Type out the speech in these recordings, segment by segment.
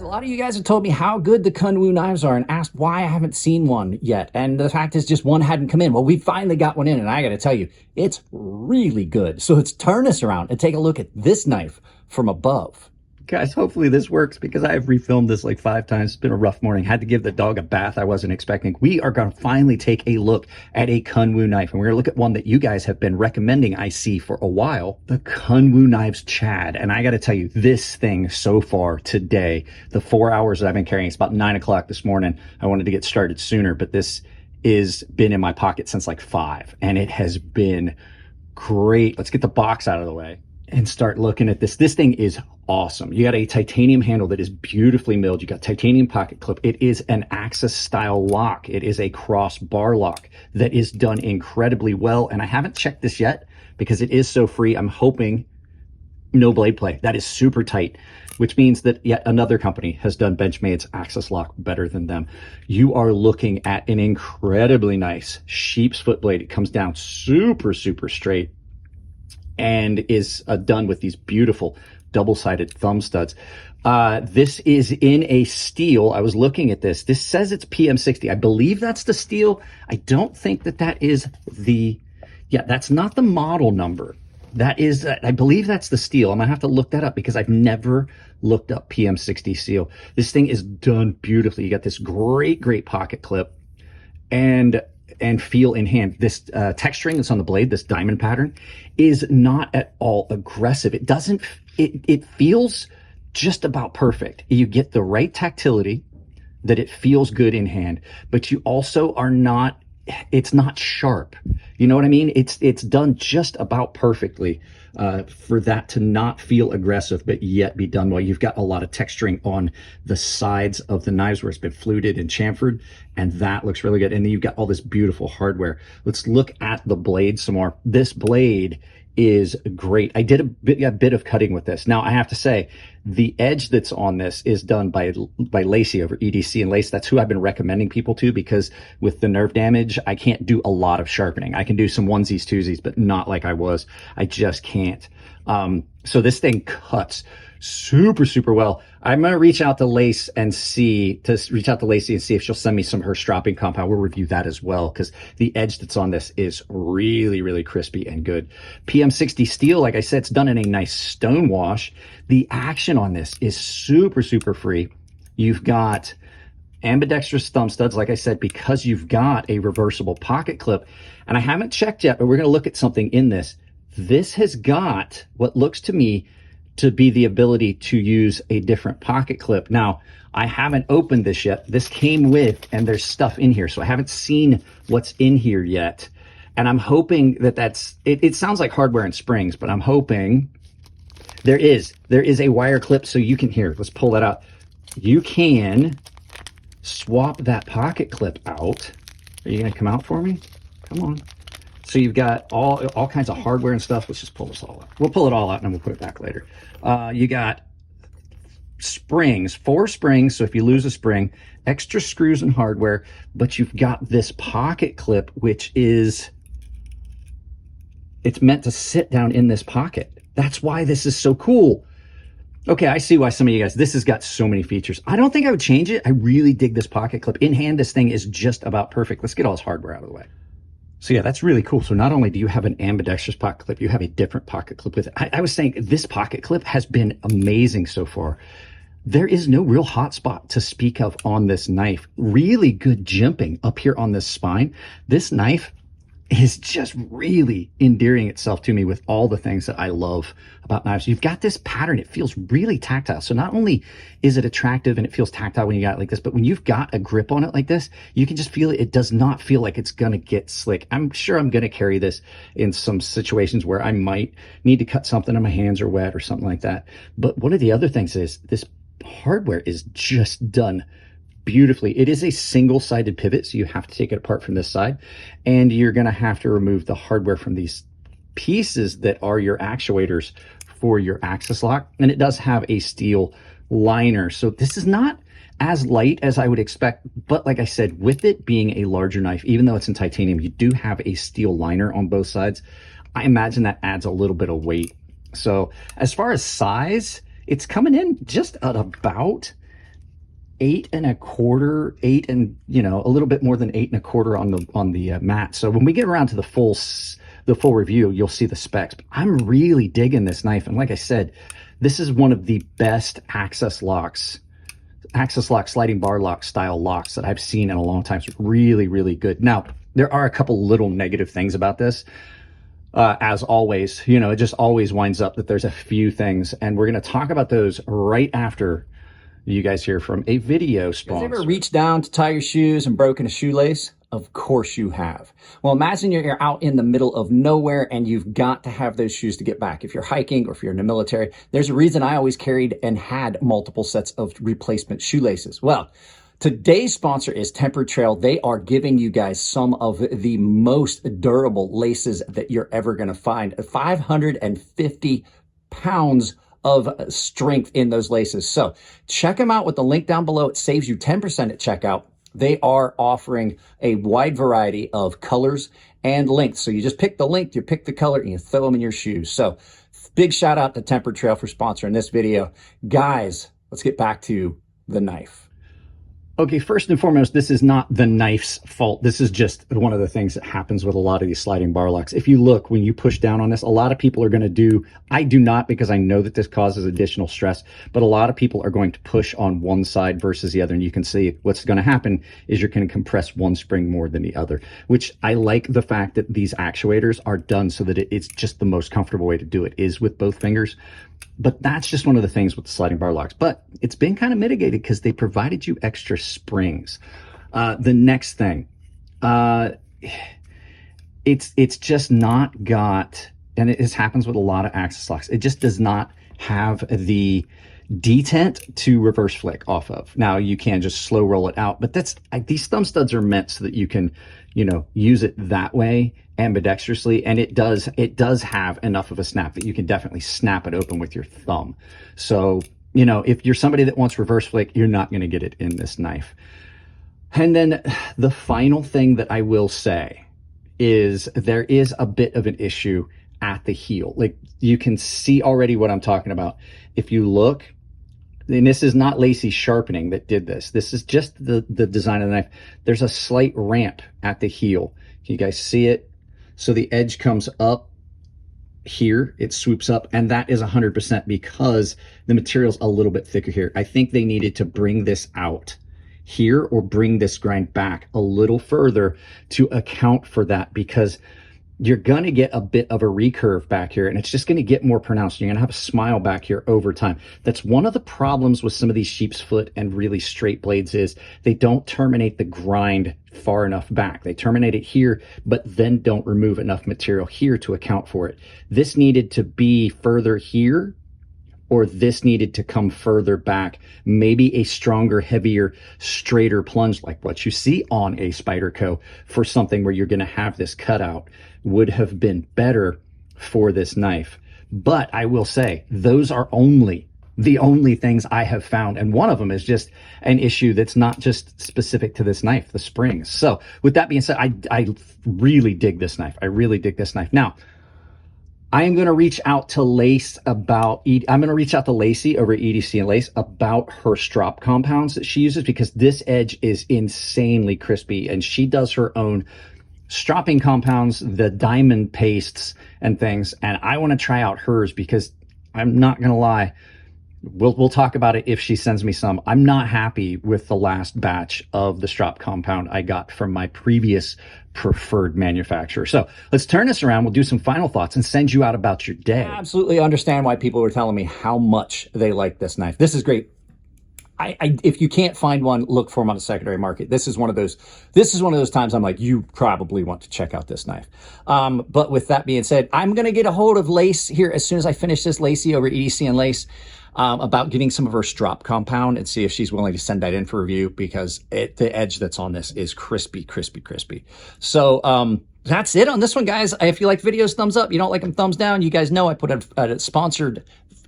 A lot of you guys have told me how good the Kunwu knives are and asked why I haven't seen one yet. And the fact is just one hadn't come in. Well, we finally got one in, and I got to tell you, it's really good. So let's turn this around and take a look at this knife from above. Guys, hopefully this works because I have refilmed this like 5 times. It's been a rough morning. Had to give the dog a bath I wasn't expecting. We are going to finally take a look at a Kunwu knife, and we're going to look at one that you guys have been recommending, I see, for a while, the Kunwu Knives Chad. And I got to tell you, this thing so far today, the 4 hours that I've been carrying, it's about 9 o'clock this morning. I wanted to get started sooner, but this is been in my pocket since like 5, and it has been great. Let's get the box out of the way and start looking at this. This thing is awesome. You got a titanium handle that is beautifully milled. You got titanium pocket clip. It is an Axis style lock. It is a cross bar lock that is done incredibly well. And I haven't checked this yet because it is so free. I'm hoping no blade play. That is super tight, which means that yet another company has done Benchmade's Axis lock better than them. You are looking at an incredibly nice sheep's foot blade. It comes down super, super straight and is done with these beautiful double-sided thumb studs. This is in a steel. I was looking at this. This says it's PM60. I believe that's the steel. I don't think that that is the, yeah, that's not the model number. That is, I believe that's the steel. I'm gonna have to look that up because I've never looked up PM60 steel. This thing is done beautifully. You got this great, great pocket clip and feel in hand. This texturing that's on the blade, this diamond pattern, is not at all aggressive. It doesn't, it feels just about perfect. You get the right tactility, that it feels good in hand, but you also are not, it's not sharp. You know what I mean? It's done just about perfectly for that to not feel aggressive, but yet be done well. You've got a lot of texturing on the sides of the knives where it's been fluted and chamfered, and that looks really good. And then you've got all this beautiful hardware. Let's look at the blade some more. This blade is great. I did a bit of cutting with this. Now I have to say, the edge that's on this is done by Lacey over EDC, and Lacey, that's who I've been recommending people to, because with the nerve damage, I can't do a lot of sharpening. I can do some onesies, twosies, but not like I was. I just can't. So this thing cuts super, super well. I'm going to reach out to Lacey and see if she'll send me some of her stropping compound. We'll review that as well, because the edge that's on this is really, really crispy and good. PM60 steel, like I said, it's done in a nice stone wash. The action on this is super, super free. You've got ambidextrous thumb studs, like I said, because you've got a reversible pocket clip. And I haven't checked yet, but we're going to look at something in this. This has got what looks to me to be the ability to use a different pocket clip. Now, I haven't opened this yet. This came with, and there's stuff in here, so I haven't seen what's in here yet. And I'm hoping that it sounds like hardware and springs, but I'm hoping there is a wire clip, so you can, here, let's pull that out. You can swap that pocket clip out. Are you gonna come out for me? Come on. So you've got all kinds of hardware and stuff. Let's just pull this all out. We'll pull it all out and then we'll put it back later. You got springs, 4 springs. So if you lose a spring, extra screws and hardware, but you've got this pocket clip, which is, it's meant to sit down in this pocket. That's why this is so cool. Okay, I see why some of you guys, this has got so many features. I don't think I would change it. I really dig this pocket clip. In hand, this thing is just about perfect. Let's get all this hardware out of the way. So yeah, that's really cool. So not only do you have an ambidextrous pocket clip, you have a different pocket clip with it. I was saying this pocket clip has been amazing so far. There is no real hot spot to speak of on this knife. Really good jimping up here on this spine. This knife is just really endearing itself to me with all the things that I love about knives. You've got this pattern. It feels really tactile. So not only is it attractive and it feels tactile when you got it like this, but when you've got a grip on it like this, you can just feel it. It does not feel like it's going to get slick. I'm sure I'm going to carry this in some situations where I might need to cut something and my hands are wet or something like that. But one of the other things is this hardware is just done beautifully. It is a single-sided pivot, so you have to take it apart from this side, and you're going to have to remove the hardware from these pieces that are your actuators for your Axis lock. And it does have a steel liner, so this is not as light as I would expect, but like I said, with it being a larger knife, even though it's in titanium, you do have a steel liner on both sides. I imagine that adds a little bit of weight. So as far as size, it's coming in just at about 8.25, eight and a little bit more than 8.25 on the mat. So when we get around to the full review, you'll see the specs. But I'm really digging this knife, and like I said, this is one of the best access lock, sliding bar lock style locks that I've seen in a long time. It's really, really good. Now, there are a couple little negative things about this. As always, it just always winds up that there's a few things, and we're going to talk about those right after you guys hear from a video sponsor. Have you ever reached down to tie your shoes and broken a shoelace? Of course you have. Well, imagine you're out in the middle of nowhere and you've got to have those shoes to get back. If you're hiking or if you're in the military, there's a reason I always carried and had multiple sets of replacement shoelaces. Well, today's sponsor is Tempered Trail. They are giving you guys some of the most durable laces that you're ever going to find. 550 pounds of strength in those laces. So check them out with the link down below. It saves you 10% at checkout. They are offering a wide variety of colors and lengths. So you just pick the length, you pick the color, and you throw them in your shoes. So big shout out to Tempered Trail for sponsoring this video. Guys, let's get back to the knife. Okay, first and foremost, this is not the knife's fault. This is just one of the things that happens with a lot of these sliding bar locks. If you look, when you push down on this, a lot of people are going to do, I do not, because I know that this causes additional stress, but a lot of people are going to push on one side versus the other. And you can see what's going to happen is you're going to compress one spring more than the other, which I like the fact that these actuators are done so that it's just the most comfortable way to do it is with both fingers. But that's just one of the things with the sliding bar locks. But it's been kind of mitigated because they provided you extra springs. The next thing, it's just not got, and it happens with a lot of access locks, it just does not have the detent to reverse flick off of. Now you can just slow roll it out, but these thumb studs are meant so that you can, use it that way ambidextrously, and it does have enough of a snap that you can definitely snap it open with your thumb. So, if you're somebody that wants reverse flick, you're not going to get it in this knife. And then the final thing that I will say is there is a bit of an issue at the heel. Like you can see already what I'm talking about. If you look, and this is not Lacey Sharpening that did this. This is just the design of the knife. There's a slight ramp at the heel. Can you guys see it? So the edge comes up here, it swoops up, and that is 100% because the material's a little bit thicker here. I think they needed to bring this out here or bring this grind back a little further to account for that, because you're going to get a bit of a recurve back here, and it's just going to get more pronounced. You're going to have a smile back here over time. That's one of the problems with some of these sheep's foot and really straight blades is they don't terminate the grind far enough back. They terminate it here, but then don't remove enough material here to account for it. This needed to be further here, or this needed to come further back. Maybe a stronger, heavier, straighter plunge like what you see on a Spyderco for something where you're going to have this cutout would have been better for this knife. But I will say those are the only things I have found. And one of them is just an issue that's not just specific to this knife, the springs. So with that being said, I really dig this knife. I really dig this knife. Now, I am going to reach out to Lacey over EDC and Lace about her strop compounds that she uses, because this edge is insanely crispy, and she does her own stropping compounds, the diamond pastes and things. And I want to try out hers because I'm not going to lie. We'll talk about it if she sends me some. I'm not happy with the last batch of the strop compound I got from my previous preferred manufacturer. So let's turn this around. We'll do some final thoughts and send you out about your day. I absolutely understand why people were telling me how much they like this knife. This is great. If you can't find one, look for them on the secondary market. This is one of those times I'm like, you probably want to check out this knife. But with that being said, I'm going to get a hold of Lace here as soon as I finish this, Lacey over EDC and Lace, about getting some of her strop compound and see if she's willing to send that in for review, because the edge that's on this is crispy, crispy, crispy. So, that's it on this one, guys. If you like videos, thumbs up. You don't like them, thumbs down. You guys know I put a sponsored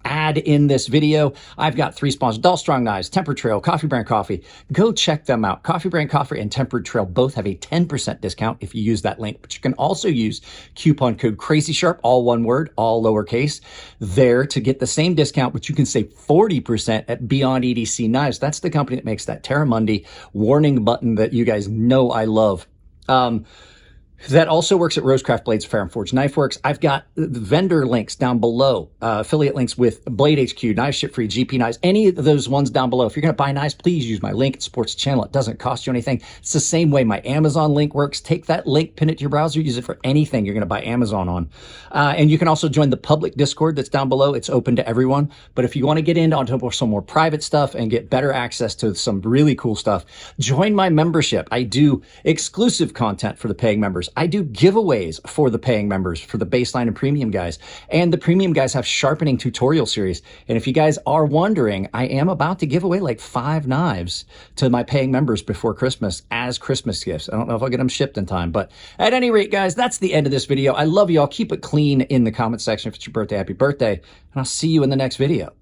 ad in this video. I've got 3 sponsors: Dull Strong Knives, Tempered Trail, Coffee Brand Coffee. Go check them out. Coffee Brand Coffee and Tempered Trail both have a 10% discount if you use that link, but you can also use coupon code CrazySharp, all one word, all lowercase, there to get the same discount, but you can save 40% at Beyond EDC Knives. That's the company that makes that Terramundi warning button that you guys know I love. That also works at Rosecraft Blades, Fair and Forge Knife Works. I've got vendor links down below, affiliate links with Blade HQ, Knife Ship Free, GP Knives, any of those ones down below. If you're going to buy knives, please use my link. It supports the channel. It doesn't cost you anything. It's the same way my Amazon link works. Take that link, pin it to your browser, use it for anything you're going to buy Amazon on. And you can also join the public Discord that's down below. It's open to everyone. But if you want to get into onto some more private stuff and get better access to some really cool stuff, join my membership. I do exclusive content for the paying members. I do giveaways for the paying members, for the baseline and premium guys. And the premium guys have sharpening tutorial series. And if you guys are wondering, I am about to give away like 5 knives to my paying members before Christmas as Christmas gifts. I don't know if I'll get them shipped in time, but at any rate, guys, that's the end of this video. I love you all. Keep it clean in the comment section. If it's your birthday, happy birthday. And I'll see you in the next video.